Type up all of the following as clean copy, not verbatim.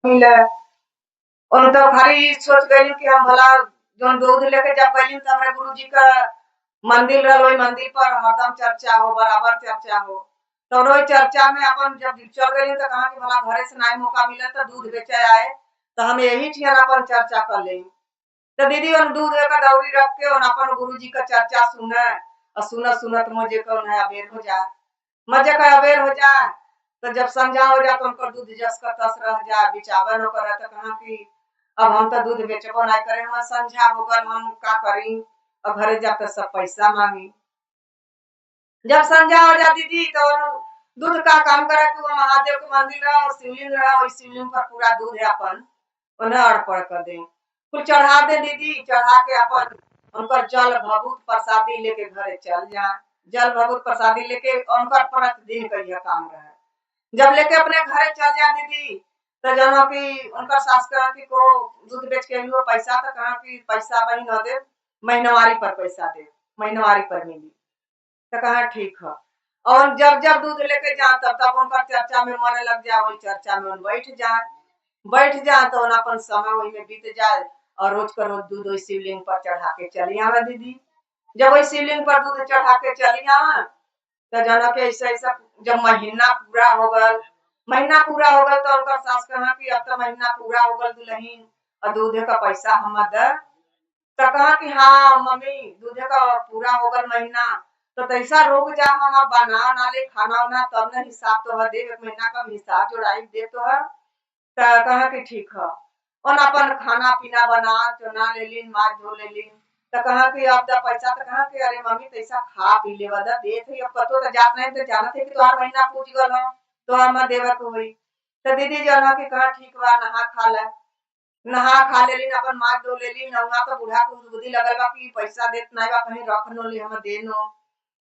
मिले उन तो खाली सोच गई कि हम भला जोन दूध लेके जब गई तो हमारे गुरु जी का मंदिर रहा वही मंदिर पर हरदम चर्चा हो बराबर चर्चा हो तो वही चर्चा में अपन जब चल गई तो कहा कि भला घरे से नहीं मौका मिले तो दूध बेचे आए तो हम यही ठियान अपन चर्चा कर ले तो दीदी उन दूध का दौरी रख के उन अपन गुरु जी का चर्चा सुने और सुनत सुनत मुझे कौन है अबेर हो जाए मजे का अबेर हो जाए तो जब संध्या हो जाए तो उनका दूध जस का तस रह जाए बिचावे न करे तो कहा कि अब हम तो दूध बेचबो नहीं करे हम संध्या हो गल हम का करी और घरे जाकर सब पैसा मांगी जब संध्या हो जाती थी तो दूध का काम करे कि वो महादेव के मंदिर रहा और शिवलिंग रहा और शिवलिंग पर पूरा दूध है अपन उन्हें अर्पण कर दे कुछ चढ़ा दे दीदी चढ़ा के अपन उनका जल भभूत प्रसादी लेके घरे चल जाए जल भभूत प्रसादी लेके उनका प्रतिदिन का यह काम रहे जब लेके अपने घरे चल जाए दीदी तो जानो कि उनका सास कहा कि को दूध बेच के लियो पैसा तो कहा कि पैसा वही न दे महीनवारी पर पैसा दे महीनवारी पर मिली तो कहा ठीक है और जब जब दूध लेके जाए तब तब उनका चर्चा में मन लग जाए वही चर्चा में उन बैठ जाए तो उन अपन समय वही में बीत जाए और रोज का रोज दूध वही शिवलिंग पर चढ़ा के चली आवे दीदी जब वही शिवलिंग पर दूध चढ़ा के चली आवे तो जाना के ऐसा ऐसा जब महीना पूरा हो गल तो उनका सास कहा कि अब तो महीना पूरा हो गल दुल्हन और दूधे का पैसा हम दे तो कहा कि हाँ मम्मी दूधे का पूरा हो गल महीना तो तैसा रोक जा हम अब बना ना ले खाना वाना तब ना हिसाब तो है दे एक महीना का हिसाब जोड़ाई दे तो है तो कहा कि ठीक है और अपन खाना पीना बना चुना ले लीन माछ धो ले लीन तो कहा कि अब दा पैसा तो कहा कि अरे मम्मी पैसा खा पी ले बदा दे थे अब कतो तो जात नहीं तो जानत है कि तोहार महीना पूछ गल हो तो हम देवा को होई तो दीदी जाना कि कहा ठीक बा नहा खा ले लीन अपन माछ धो ले लीन नहा तो बूढ़ा को बुद्धि लगल बा कि पैसा देत नहीं बा कहीं रख नो ली हम दे नो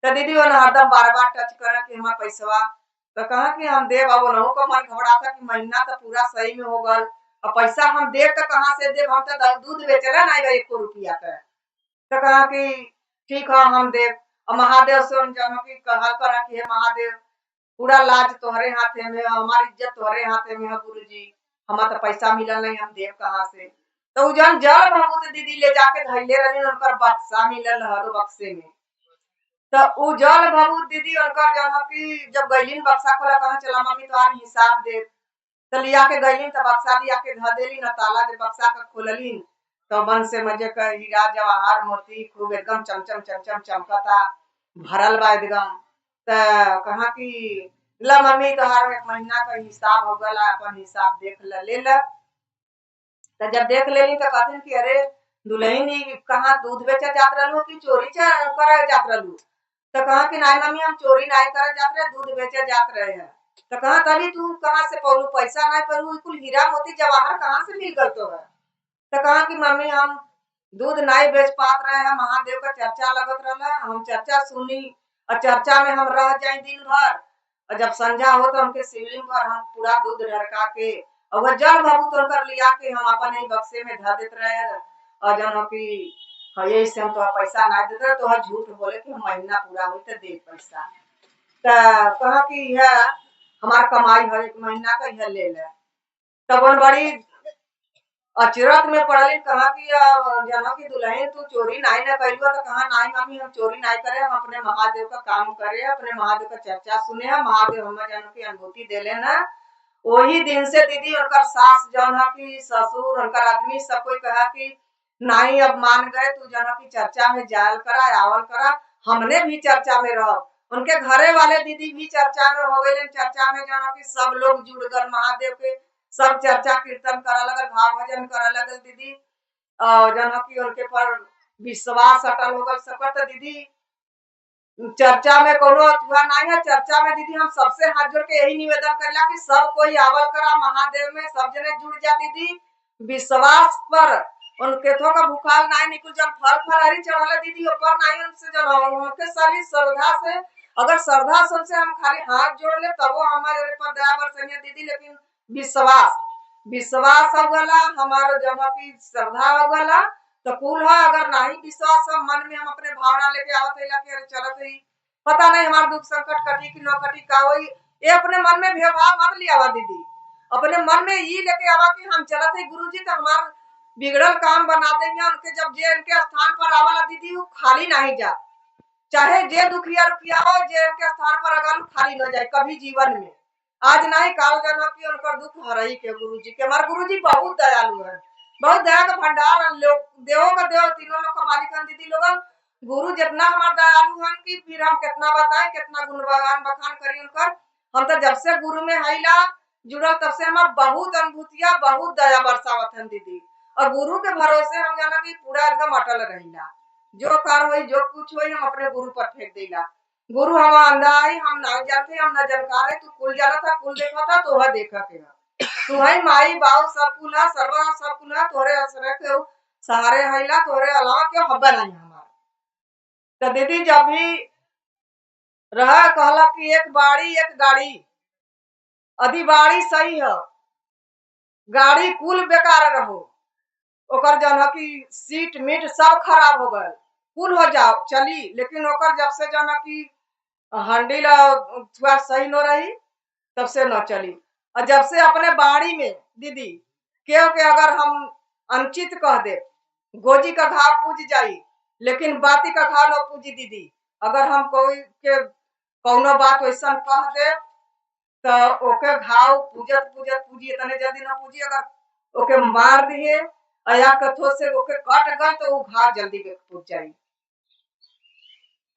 तो दीदी वो हरदम बार-बार टच करे कि हमार पैसवा तो कहा कि हम देव अब नहु को मन घबराता कि महीना तो पूरा सही में हो गल और पैसा हम देव तो कहां से देव हम तो दूध बेचला नहीं गए 1 रुपया का तो कहा कि ठीक है हम देव और महादेव से उन जनों की कहल करा कि हे महादेव पूरा लाज तोहरे हाथे में हमारी इज्जत तोहरे हाथे में है गुरुजी हमार तो पैसा मिलल नहीं हम देव कहां से तो उ जन जल भभूत दीदी ले जाके धइले रहनी उनकर बक्सा मिलल हर बक्से में तो उ जल भभूत दीदी उनकर जन की जब गईलीन बक्सा खोला कहा चला मम्मी तोहार हिसाब दे तो लिया के गईलीन तो बक्सा लिया के धर देली न ताला दे बक्सा का खोललीन तो मन से मजे का हीरा जवाहर मोती खूब एकदम चमचम चमचम चमकता भरल बा एकदम तो कहा कि ला मम्मी तोहार 1 महीना का हिसाब हो गला अपन हिसाब देख ले ला तो जब देख लेली तो कहथिन कि अरे दुल्हन ई कहाँ दूध बेचे जात रहलू कि चोरी करे जात रहलू तो कहा कि नहीं मम्मी हम चोरी नहीं करे जात रहे दूध बेचे जात रहे हैं तो कहा तभी तू कहाँ से पौलू पैसा नहीं पौलू कुल हीरा मोती जवाहर कहाँ से मिल गल तो है तो कहा कि मम्मी हम दूध नहीं बेच पात रहे हैं महादेव का चर्चा लगत रहला हम चर्चा सुनी और चर्चा में हम रह जाए दिन भर और जब संध्या हो तो उनके शिवलिंग पर हम पूरा दूध ढरका के और वह जल भभूत कर लिया के हम अपन ही बक्से में धर देते रहे और जन कि ये से हम तो पैसा ना देते तो हर झूठ बोले कि महीना पूरा हुई तो दे पैसा तो कहा कि यह हमार कमाई हर 1 महीना का यह ले ले तब उन बड़ी अचरज में पड़ली कहा कि जना की दुल्हन तू चोरी नहीं ना कइलू तो कहा नहीं मम्मी हम चोरी नहीं करे हम अपने महादेव का काम करे अपने महादेव का चर्चा सुने हैं महादेव हमें जन की अनुभूति देले ना वही दिन से दीदी उनकर सास जौन है कि ससुर उनकर आदमी सब कोई कहा कि नहीं अब मान गए तू जन की चर्चा में जायल करा आवल करा हमने भी चर्चा में रह उनके घरे वाले दीदी भी चर्चा में हो गए चर्चा में जन की सब लोग जुड़ गए महादेव के सब चर्चा कीर्तन करा लगल भाव भजन करा लगल दीदी जन की उनके पर विश्वास अटल हो गल सकत तो दीदी चर्चा में कोनो अथवा नहीं है चर्चा में दीदी हम सबसे हाथ जोड़ के यही निवेदन करला कि सब कोई आवल करा महादेव में सब जने जुड़ जा दीदी विश्वास पर उनके थो का भूखाल नहीं निकल जन फल फलहरी चढ़ाला दीदी ऊपर नहीं उनसे जन उनके सारी श्रद्धा से अगर श्रद्धा से हम खाली हाथ जोड़ ले तब वो हमारे पर दया बरसनिया दीदी लेकिन विश्वास विश्वास हो गला हमारा जमा की श्रद्धा हो गला तो कुल है अगर नहीं विश्वास है मन में हम अपने भावना लेके आवत है कि अरे चलत ही पता नहीं हमार दुख संकट कटी कि न कटी का होई ये अपने मन में भेदभाव मत लियावा दीदी अपने मन में ये लेके आवा कि हम चलत है गुरुजी तो हमार बिगड़ल काम बना देंगे उनके जब जे इनके स्थान पर आवाला दीदी वो खाली नहीं जा चाहे जे दुखिया रुखिया हो जे इनके स्थान पर अगर खाली न जाए कभी जीवन में आज नहीं काल जाना कि उनका दुख हरई के गुरुजी के हमारे गुरुजी बहुत दयालु है बहुत दया का भंडार है लोग देवों का देव तीनों लोग का मालिक हैं दीदी लोगन गुरु जितना हमारे दयालु हैं कि फिर हम कितना बताएं कितना गुणगान बखान करी उनकर हम तो जब से गुरु में हैला जुड़ल तब से हमार बहुत अनुभूतिया बहुत दया बरसावत है दीदी और गुरु के भरोसे हम जाना कि पूरा एकदम अटल रहिला जो कार हुई जो कुछ हुई हम अपने गुरु पर फेंक देला गुरु हम अंधा आई हम ना जानते हम न जानकार है तू कुल जाना था कुल देखा था तो वह देखा के तू है माई बाऊ सब कुल है सर्व सब कुल है तोरे असर के सहारे हैला तोरे अलावा क्यों हब्बा नहीं हमारा तो दीदी जब भी रहा कहला कि एक बाड़ी एक गाड़ी अधी बाड़ी सही है गाड़ी कुल बेकार रहो ओकर जन है कि सीट मीट सब खराब हो गए कुल हो जाओ चली लेकिन ओकर जब से जन है कि हंडिल थोड़ा सही न रही तब से न चली और जब से अपने बाड़ी में दीदी क्योंकि अगर हम अनुचित कह दे गोजी का घाव पूज जाई लेकिन बाती का घाव न पूजी दीदी अगर हम कोई के कौनो बात वैसा कह दे तो ओके घाव पूजत पूजत पूजी इतने जल्दी न पूजी अगर ओके मार दिए या कथो से ओके कट गए तो वो घाव जल्दी पूज जाई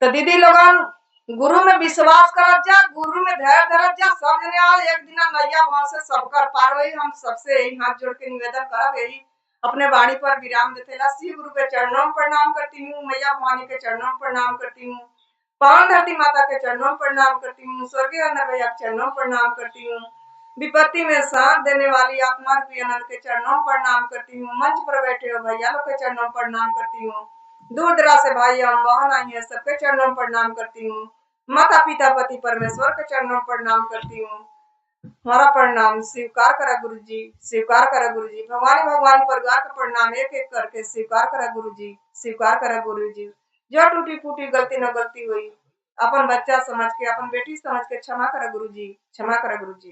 तो दीदी लोगन गुरु में विश्वास करत जा गुरु में धैर्य धरत जा सब जने आज एक दिन नैया भाव से सब कर पार होई हम सबसे यही हाथ जोड़ के निवेदन करब यही अपने वाणी पर विराम देतेला श्री गुरु के चरणों में प्रणाम करती हूँ मैया भवानी के चरणों में प्रणाम करती हूँ पावन धरती माता के चरणों में प्रणाम करती हूँ स्वर्गीय अनंत भैया के चरणों में प्रणाम करती हूँ विपत्ति में साथ देने वाली आत्मा रूपी अनंत के चरणों में प्रणाम करती हूँ मंच पर बैठे हो भैया लोग के चरणों में प्रणाम करती हूँ दूर दराज से भाई हम बहन आई है सबके चरणों में प्रणाम करती हूँ माता पिता पति परमेश्वर के चरणों में प्रणाम करती हूँ हमारा प्रणाम स्वीकार करा गुरुजी स्वीकार करा गुरुजी भगवान भगवान परिवार का प्रणाम एक एक करके स्वीकार करा गुरुजी स्वीकार करा गुरुजी जो टूटी फूटी गलती न गलती हुई अपन बच्चा समझ के अपन बेटी समझ के क्षमा करा गुरुजी क्षमा करा गुरुजी।